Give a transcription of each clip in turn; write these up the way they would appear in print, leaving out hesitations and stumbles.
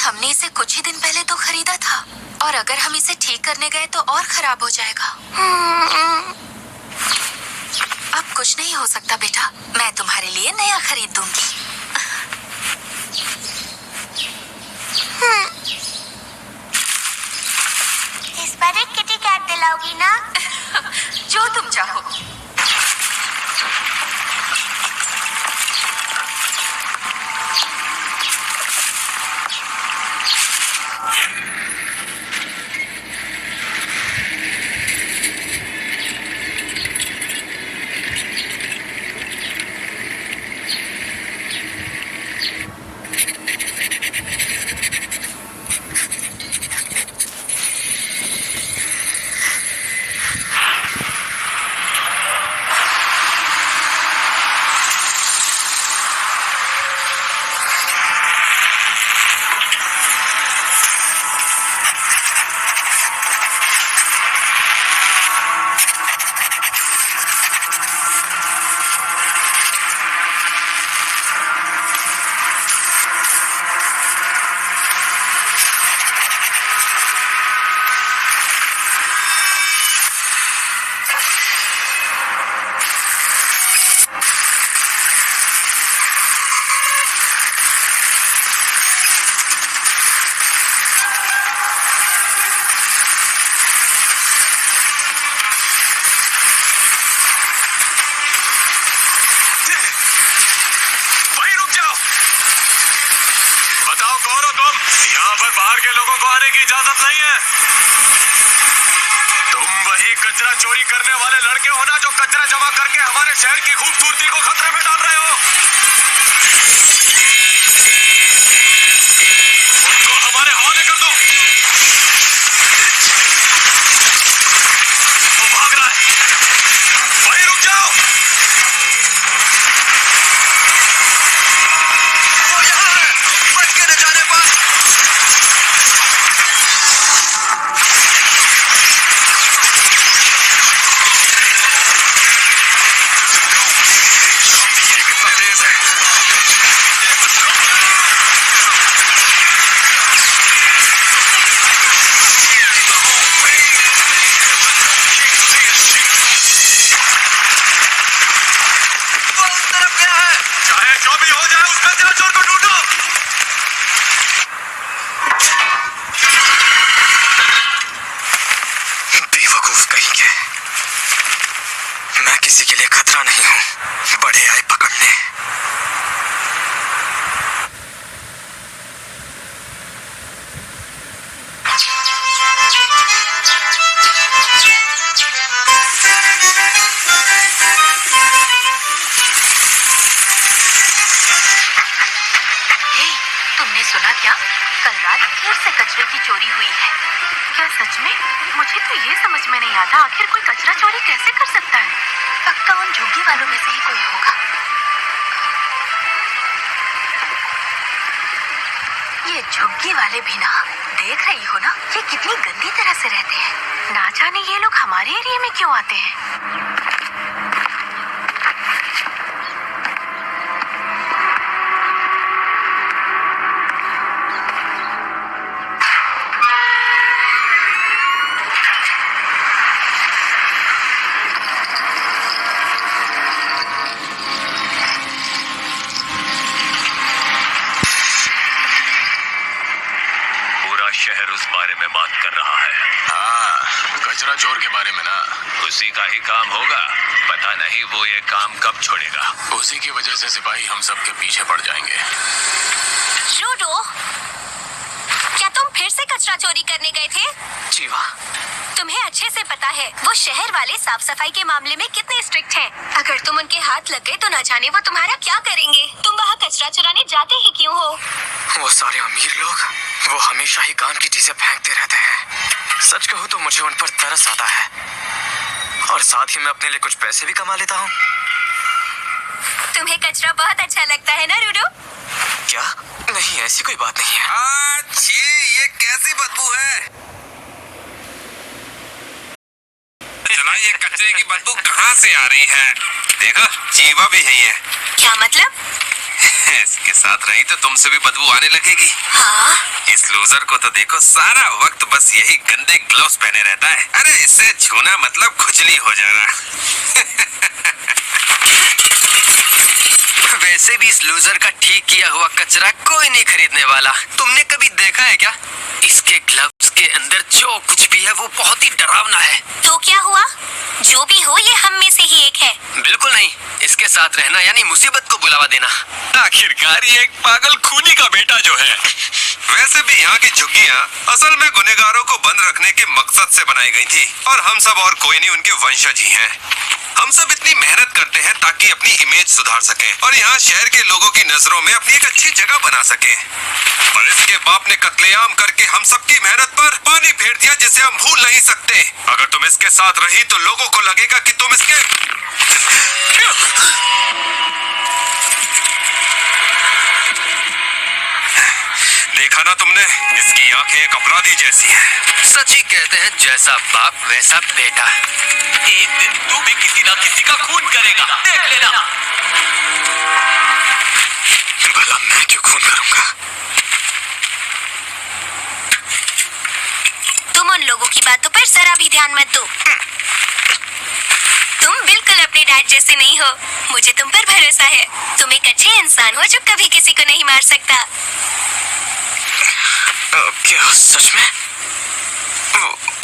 हमने इसे कुछ ही दिन पहले तो खरीदा था, और अगर हम इसे ठीक करने गए तो और खराब हो जाएगा। अब कुछ नहीं हो सकता बेटा, मैं तुम्हारे लिए नया खरीद दूंगी। इस बार एक किटी कैट दिलाओगी ना? जो तुम चाहो। बाहर के लोगों को आने की इजाजत नहीं है। तुम वही कचरा चोरी करने वाले लड़के हो ना, जो कचरा जमा करके हमारे शहर की खूबसूरती को खतरे में डाल रहे हो। उनको हमारे हवाले कर दो। वो भाग रहा है, वहीं रुक जाओ। वो यहाँ है, बच के न जाने पास। चाहे जो भी हो जाए, उस कचरा चोर को ढूंढो। बेवकूफ कहीं के। मैं किसी के लिए खतरा नहीं हूं, बड़े आए पकड़ने। तुमने सुना क्या? कल रात फिर से कचरे की चोरी हुई है। क्या सच में? मुझे तो ये समझ में नहीं आता, आखिर कोई कचरा चोरी कैसे कर सकता है? पक्का उन झुग्गी वालों में से ही कोई होगा। ये झुग्गी वाले भी ना, देख रही हो ना, ये कितनी गंदी तरह से रहते हैं। ना जाने ये लोग हमारे एरिया में क्यों आते हैं। शहर उस बारे में बात कर रहा है। हाँ, कचरा चोर के बारे में ना। उसी का ही काम होगा, पता नहीं वो ये काम कब छोड़ेगा। उसी की वजह से सिपाही हम सब के पीछे पड़ जाएंगे। रूडो, क्या तुम फिर से कचरा चोरी करने गए थे? जीवा, तुम्हें अच्छे से पता है वो शहर वाले साफ सफाई के मामले में कितने स्ट्रिक्ट हैं। अगर तुम उनके हाथ लग गए तो न जाने वो तुम्हारा क्या करेंगे। तुम वहाँ कचरा चुराने जाते ही क्यों हो? वो सारे अमीर लोग, वो हमेशा ही काम की चीजें फेंकते रहते हैं। सच कहूँ तो मुझे उन पर तरस आता है, और साथ ही मैं अपने लिए कुछ पैसे भी कमा लेता हूँ। तुम्हें कचरा बहुत अच्छा लगता है ना रूडो? क्या? नहीं, ऐसी कोई बात नहीं है। अच्छी, ये कैसी बदबू है? चला, ये कचरे की बदबू कहाँ से आ रही है? देखो, जीवा भी है ये। क्या मतलब? इसके साथ रही तो तुमसे भी बदबू आने लगेगी। हाँ? इस लूजर को तो देखो, सारा वक्त बस यही गंदे ग्लव्स पहने रहता है। अरे इससे छूना मतलब खुजली हो जाना। वैसे भी इस लूजर का ठीक किया हुआ कचरा कोई नहीं खरीदने वाला। तुमने कभी देखा है क्या? इसके ग्लव्स के अंदर जो कुछ भी है वो बहुत ही डरावना है। तो क्या हुआ? जो भी हो ये हम में से ही एक है। बिल्कुल नहीं, इसके साथ रहना यानी मुसीबत को बुलावा देना। आखिरकार ये एक पागल खूनी का बेटा जो है। वैसे भी यहाँ की झुग्गियाँ असल में गुनहगारों को बंद रखने के मकसद से बनाई गई थी, और हम सब और कोई नहीं उनके वंशज ही हैं। हम सब इतनी मेहनत करते हैं ताकि अपनी इमेज सुधार सकें और यहाँ शहर के लोगों की नजरों में अपनी एक अच्छी जगह बना सकें। और इसके बाप ने कत्लेआम करके हम सबकी मेहनत पर पानी फेर दिया, जिसे हम भूल नहीं सकते। अगर तुम इसके साथ रही तो लोगों को लगेगा कि तुम इसके देखा ना तुमने, इसकी आंखें एक अपराधी जैसी हैं। सच ही कहते हैं, जैसा बाप वैसा बेटा। एक दिन तू भी किसी ना किसी का खून करेगा, देख लेना। भला मैं क्यों खून करूंगा? तुम उन लोगों की बातों पर जरा भी ध्यान मत दो। तुम बिल्कुल अपने डैड जैसे नहीं हो। मुझे तुम पर भरोसा है। तुम एक अच्छे इंसान हो जो कभी किसी को नहीं मार सकता। क्या सच में?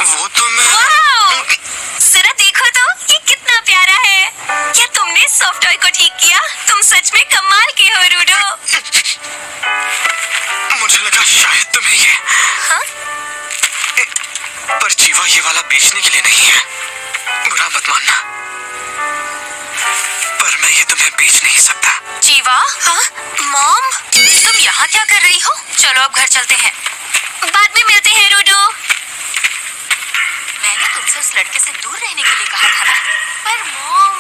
वो तो मैं... वाओ! जरा देखो तो, ये कितना प्यारा है। क्या तुमने सॉफ्ट टॉय को ठीक किया? तुम सच में कमाल के हो रूडो। मुझे लगा शायद तुम्हें ये... हाँ? पर जीवा ये वाला बेचने के लिए नहीं है। बुरा मत मानना, पर मैं ये तुम्हें बेच नहीं सकता। जीवा? हाँ? मॉम? तुम यहाँ क्या कर रही हो? चलो अब घर चलते हैं। बाद में मिलते हैं रूडो। मैंने तुमसे उस लड़के से दूर रहने के लिए कहा था ना? पर मॉम...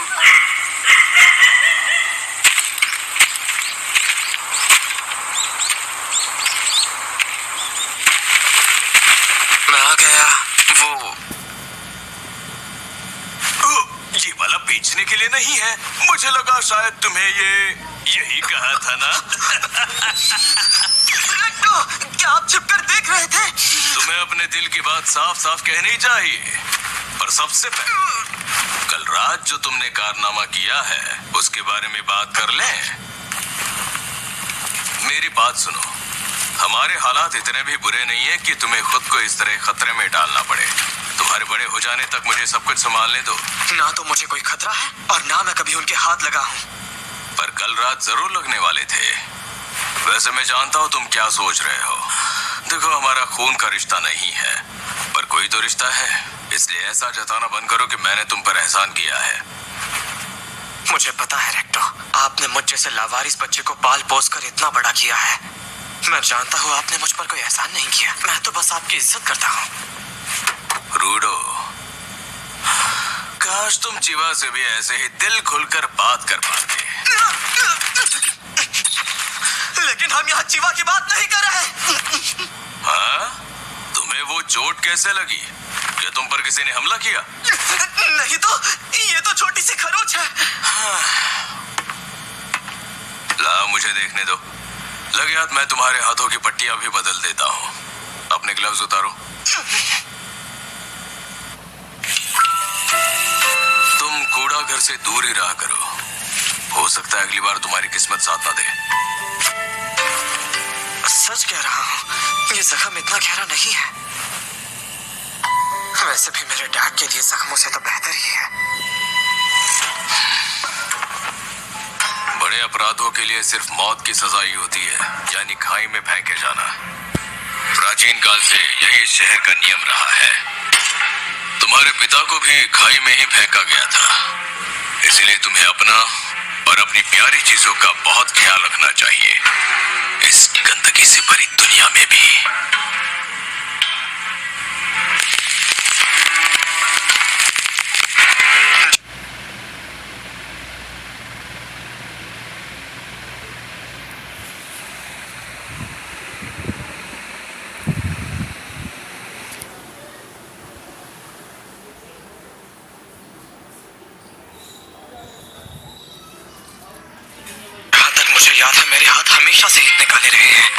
मैं आ गया। वो ये वाला बेचने के लिए नहीं है। मुझे लगा शायद तुम्हें यही कहा था ना। क्या आप छिपकर देख रहे थे? तुम्हें अपने दिल की बात साफ साफ कहनी चाहिए। पर सबसे पहले कल रात जो तुमने कारनामा किया है उसके बारे में बात कर लें। मेरी बात सुनो, हमारे हालात इतने भी बुरे नहीं है कि तुम्हें खुद को इस तरह खतरे में डालना पड़े। तुम्हारे बड़े हो जाने तक मुझे सब कुछ संभालने दो। ना तो मुझे कोई खतरा है और ना मैं कभी उनके हाथ लगा हूँ। पर कल रात जरूर लगने वाले थे। वैसे मैं जानता हूँ तुम क्या सोच रहे हो। देखो, हमारा खून का रिश्ता नहीं है, पर कोई तो रिश्ता है। इसलिए ऐसा जताना बंद करो कि मैंने तुम पर एहसान किया है। मुझे पता है रेक्टो, आपने मुझ जैसे लावारिस बच्चे को पाल पोस कर इतना बड़ा किया है। मैं जानता हूँ आपने मुझ पर कोई एहसान नहीं किया। मैं तो बस आपकी इज्जत करता हूँ। रूडो, काश तुम जीवा से भी ऐसे ही दिल खुलकर बात कर पाते। लेकिन हम यहाँ जीवा की बात नहीं कर रहे। हाँ? तुम्हें वो चोट कैसे लगी? क्या तुम पर किसी ने हमला किया? नहीं तो, ये तो छोटी सी खरोच है। लाओ मुझे देखने दो। लगे हाथ मैं तुम्हारे हाथों की पट्टियां भी बदल देता हूँ। अपने ग्लव्स उतारो। तुम कूड़ा घर से दूर ही रहा करो। हो सकता है अगली बार तुम्हारी किस्मत साथ ना दे। सच कह रहा हूँ, ये जख्म इतना गहरा नहीं है। वैसे भी मेरे डैड के लिए जख्मों से तो बेहतर ही है। बड़े अपराधों के लिए सिर्फ मौत की सजा ही होती है, यानी खाई में फेंके जाना। प्राचीन काल से यही इस शहर का नियम रहा है। तुम्हारे पिता को भी खाई में ही फेंका गया था। इसलिए तुम्हें अपना और अपनी प्यारी चीजों का बहुत ख्याल रखना चाहिए, इस गंदगी से भरी दुनिया में भी। मुझे याद है, मेरे हाथ हमेशा से इतने काले रहे हैं।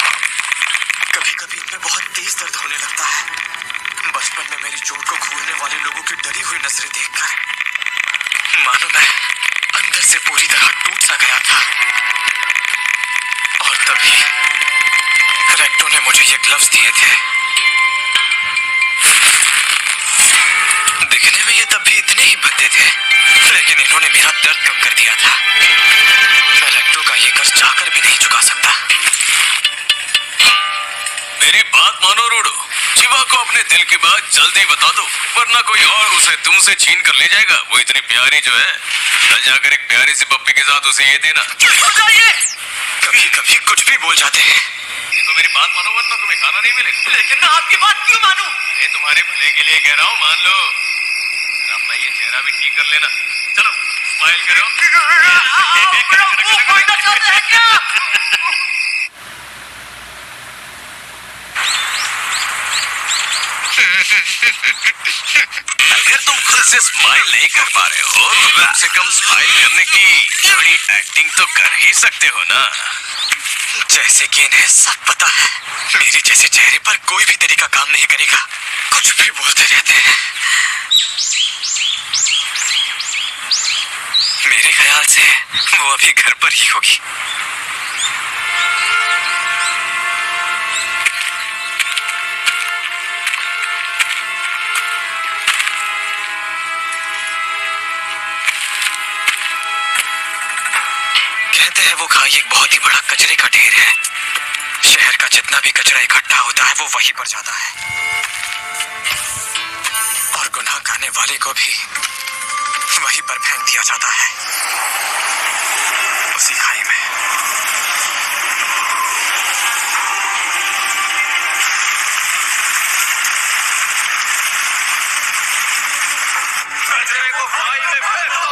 कभी कभी इनमें बहुत तेज दर्द होने लगता है। बचपन में मेरी चोट को घूरने वाले लोगों की डरी हुई नजरें देखकर मानो मैं अंदर से पूरी तरह टूट सा गया था। और तभी रेक्टो ने मुझे ये ग्लव्स दिए थे। दिखने में ये तब भी इतने ही भद्दे थे, लेकिन इन्होंने मेरा दर्द कम कर दिया था। मैं रेक्टो का ये कर्ज चाहकर भी नहीं चुका सकता। मेरी बात मानो रूडो, जीवा को अपने दिल की बात जल्दी बता दो, वरना कोई और उसे तुमसे छीन कर ले जाएगा। वो इतनी प्यारी जो है, कल जाकर एक प्यारी सी पप्पी के साथ उसे ये देना। कभी कभी कुछ भी बोल जाते हैं। तो मेरी बात मानो, वरना तुम्हें खाना नहीं मिलेगा। लेकिन मैं आपकी बात क्यों मानूं? अरे तुम्हारे भले के लिए कह रहा हूँ, मान लो। जरा अपना ये चेहरा भी ठीक कर लेना। चलो स्माइल करो। अगर तुम खुद से स्माइल नहीं कर पा रहे हो तो कम से कम स्माइल करने की थोड़ी एक्टिंग तो कर ही सकते हो ना। जैसे कि इन्हें सब पता है, मेरे जैसे चेहरे पर कोई भी तरीका काम नहीं करेगा। कुछ भी बोलते रहते हैं। मेरे ख्याल से वो अभी घर पर ही होगी। कहते हैं वो खाई एक बहुत ही बड़ा कचरे का ढेर है। शहर का जितना भी कचरा इकट्ठा होता है वो वहीं पर जाता है, और गुनाह करने वाले को भी वहीं पर फेंक दिया जाता है, उसी खाई में। कचरे को खाई में फेंक दो।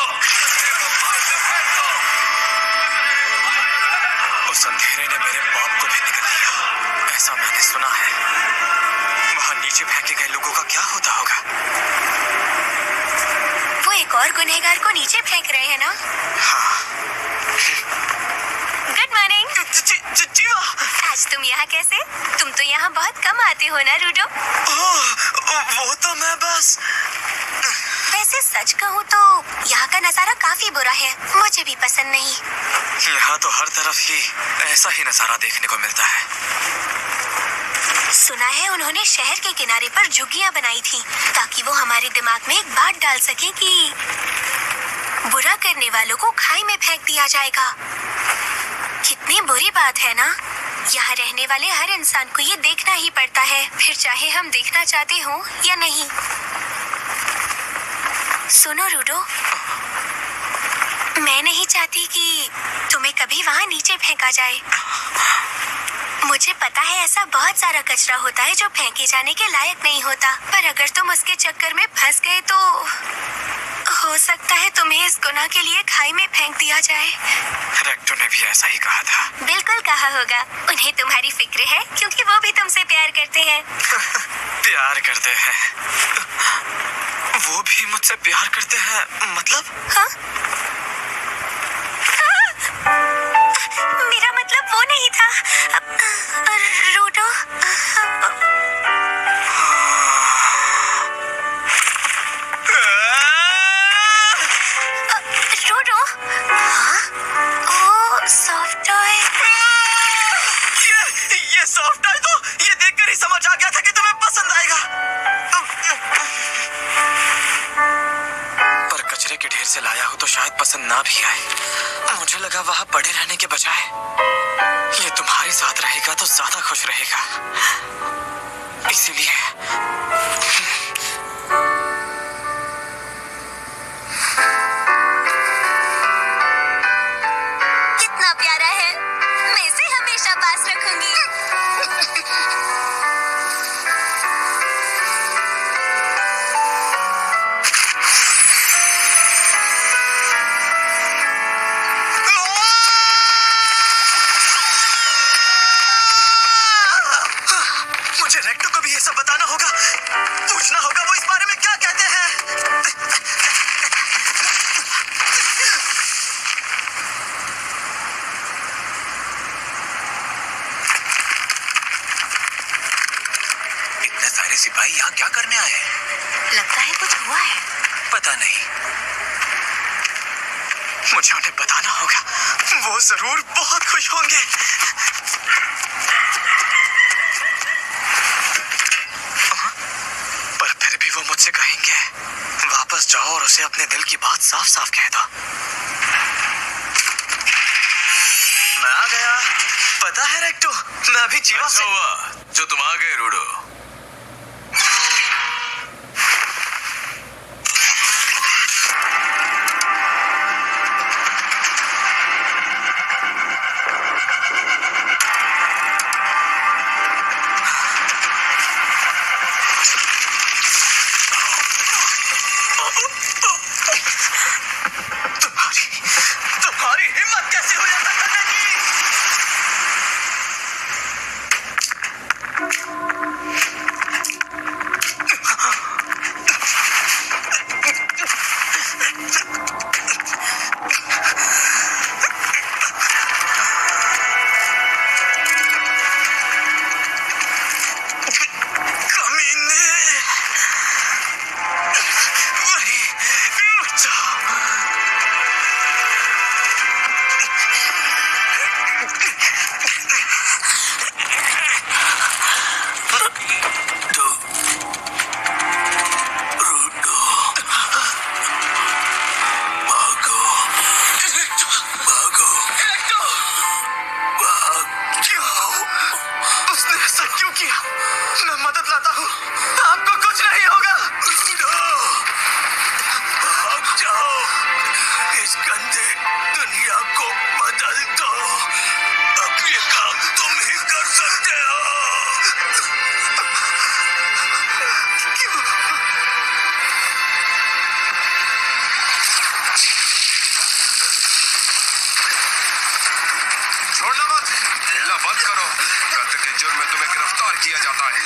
उस अंधेरे ने मेरे बाप को भी निकल लिया, ऐसा मैंने सुना है। वहां नीचे फेंके गए लोगों का क्या होता होगा? वो एक और गुनहगार को नीचे फेंक रहे हैं ना? हाँ। Good morning. जीवा, आज तुम यहाँ कैसे? तुम तो यहाँ बहुत कम आते हो ना रूडो? वो तो मैं बस। वैसे सच कहूँ तो यहाँ का नजारा काफी बुरा है, मुझे भी पसंद नहीं। यहाँ तो हर तरफ ही ऐसा ही नजारा देखने को मिलता है। सुना है उन्होंने शहर के किनारे पर झुग्गियाँ बनाई थी ताकि वो हमारे दिमाग में एक बात डाल सके कि बुरा करने वालों को खाई में फेंक दिया जाएगा। कितनी बुरी बात है ना। यहाँ रहने वाले हर इंसान को ये देखना ही पड़ता है, फिर चाहे हम देखना चाहते हो या नहीं। सुनो रूडो, मैं नहीं चाहती कि तुम्हें कभी वहाँ नीचे फेंका जाए। मुझे पता है ऐसा बहुत सारा कचरा होता है जो फेंके जाने के लायक नहीं होता, पर अगर तुम उसके चक्कर में फंस गए तो हो सकता है तुम्हें इस गुनाह के लिए खाई में फेंक दिया जाए। रेक्टो ने भी ऐसा ही कहा था। बिल्कुल कहा होगा। उन्हें तुम्हारी फिक्र है क्योंकि वो भी तुमसे प्यार करते हैं। प्यार करते हैं? वो भी मुझसे प्यार करते हैं? मतलब? हाँ? मेरा मतलब वो नहीं था रूडो। रूडो, ओह सॉफ्ट टॉय। ये सॉफ्ट टॉय तो ये देखकर ही समझ आ गया था कि तुम्हें पसंद आएगा। पर कचरे के ढेर से लाया हो तो शायद पसंद ना भी आए। मुझे लगा वहां पड़े रहने के बजाय ये तुम्हारे साथ रहेगा तो ज्यादा खुश रहेगा, इसीलिए। कितना प्यारा है, मैं इसे हमेशा पास रखूंगी। मुझे रेक्टो को भी ये सब बताना होगा, पूछना होगा वो इस बारे में क्या कहते हैं। इतने सारे सिपाही यहाँ क्या करने आए हैं? लगता है कुछ हुआ है। पता नहीं, मुझे उन्हें बताना होगा। वो जरूर बहुत खुश होंगे। पर फिर भी वो मुझसे कहेंगे वापस जाओ और उसे अपने दिल की बात साफ साफ कह दो। मैं आ गया। पता है रेक्टो, मैं अभी चीवा से हुआ जो तुम आ गए रूडो। तुम्हारी हिम्मत कैसे हुई ऐसा करने की? कमीने! वहीं रुक जाओ। उसने ऐसा क्यों किया? मैं मदद लाता हूँ, आपको कुछ नहीं होगा। भाग जाओ, इस गंदे दुनिया को बदल दो। अब ये काम तुम ही कर सकते हो। छोड़ना मत, हिलना बंद करो। कत्ल के जुर्म में तुम्हें गिरफ्तार किया जाता है।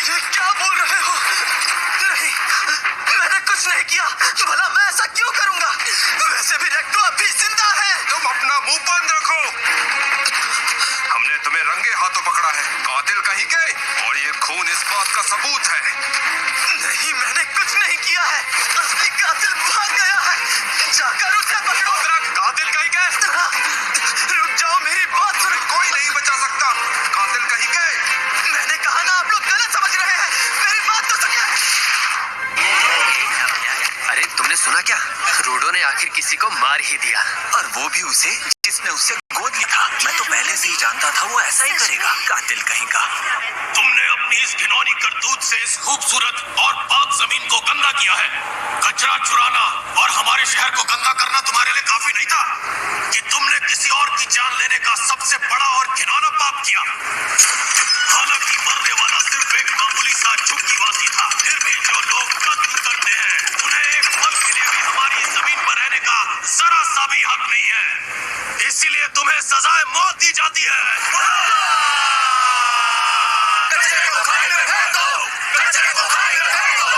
ये क्या बोल रहे हो? नहीं, मैंने कुछ नहीं किया। भला मैं ऐसा क्यों करूंगा? वैसे भी रेक्टो अभी जिंदा है। तुम अपना मुंह बंद रखो। हमने तुम्हें रंगे हाथों पकड़ा है, कातिल कहीं के, और ये खून इस बात का सबूत है। नहीं, मैंने कुछ नहीं किया है। असली कातिल भाग गया है। जाकर उसे पकड़ो। कातिल कहीं के? रुक जाओ, मेरी बात सुनो। कोई नहीं बचा सकता। कातिल कहीं के? मैंने कहा ना, आप लोग गलत समझ रहे हैं। मेरी बात तो सुनिए। अरे तुमने सुना क्या? रूडो ने आखिर किसी को मार ही दिया। और वो भी उसे जिसने उससे गोद लिया था। मैं तो पहले से ही जानता था वो ऐसा ही करेगा। कातिल कहीं का। तुमने अपनी इस घिनौनी करतूत से इस खूबसूरत और पाक जमीन को गंदा किया है। कचरा चुराना और हमारे शहर को गंदा करना तुम्हारे लिए काफी नहीं था कि तुमने किसी और की जान लेने का सबसे बड़ा और घिनौना पाप किया। हालांकि मरने वाला सिर्फ एक मामूली सा झुग्गीवासी था, फिर भी जो लोग कत्ल करते हैं उन्हें एक पल के लिए भी हमारी जमीन पर रहने का जरा सा भी हक नहीं है। इसीलिए तुम्हें सजाए मौत दी जाती है। कचरे को खाई में फेंक दो। कचरे को खाई में फेंक दो।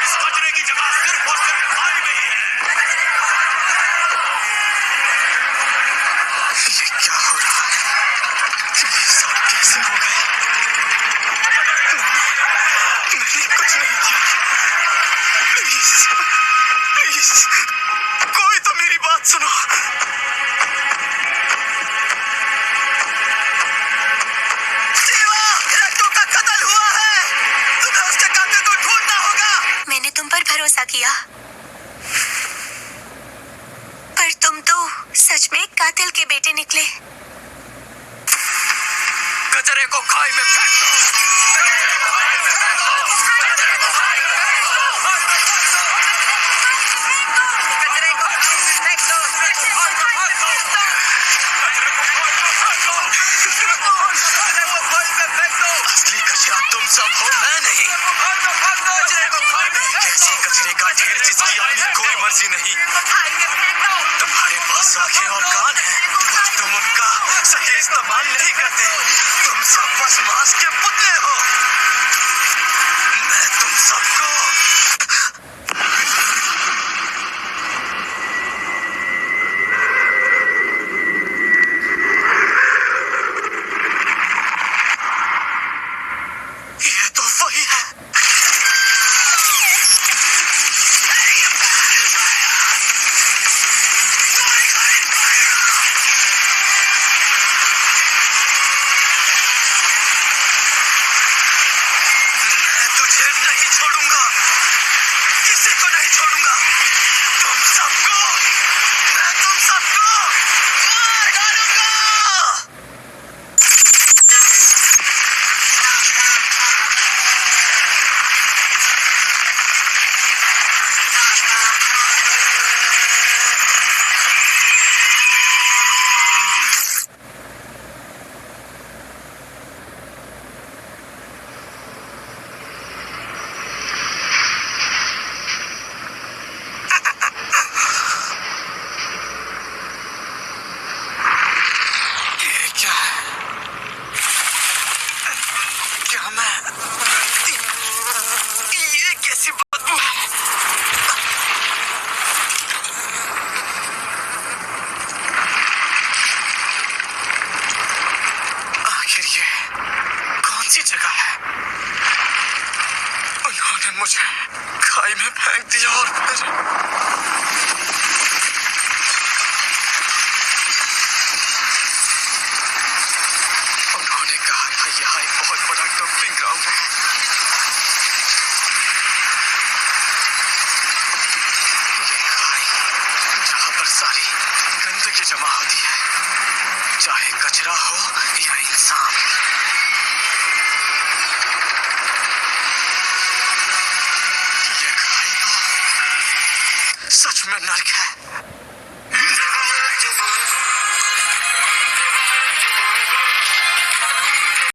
इस कचरे की जगह सिर्फ और सिर्फ खाई में ही है। ये क्या हो रहा है? ये सब कैसे हो गए? मैंने कुछ नहीं किया। प्लीज, कोई तो मेरी बात सुनो। जीवा, रेक्टो का कत्ल हुआ है। तुम्हें उसके कातिल को ढूंढना होगा। मैंने तुम पर भरोसा किया, पर तुम तो सच में एक कातिल के बेटे निकले। कचरे को खाई में फेंक दो। कचरे को खाई में फेंक दो। कचरे को खाई में फेंक दो। कचरे को खाई में फेंक दो। कचरे को खाई में फेंक दो। कचरे को खाई में फेंक दो। असली कचरा तुम सब हो, मैं नहीं। कचरे को खाई में फेंक दो। कैसे कचरे का ढेर जिसकी अपनी कोई मर्जी नहीं। तुम्हारे पास आंखें और कान हैं, तुम उनका सही इस्तेमाल नहीं करते। तुम सब बस मांस के पुतले हो। मैं तुम सबको छोड़ूंगा, किसी को नहीं छोड़ूंगा। तुम सबको, मैं तुम सबको मार डालूंगा। ये क्या है? क्या मैं, ये कैसी बदबू है? आखिर ये कौन सी जगह है? उन्होंने मुझे खाई में फेंक दिया और फिर उन्होंने कहा था यहाँ एक बहुत बड़ा डंपिंग ग्राउंड है। ये खाई जहाँ पर सारी गंदगी जमा होती है, चाहे कचरा हो या इंसान। ये खाई तो सच में नर्क है।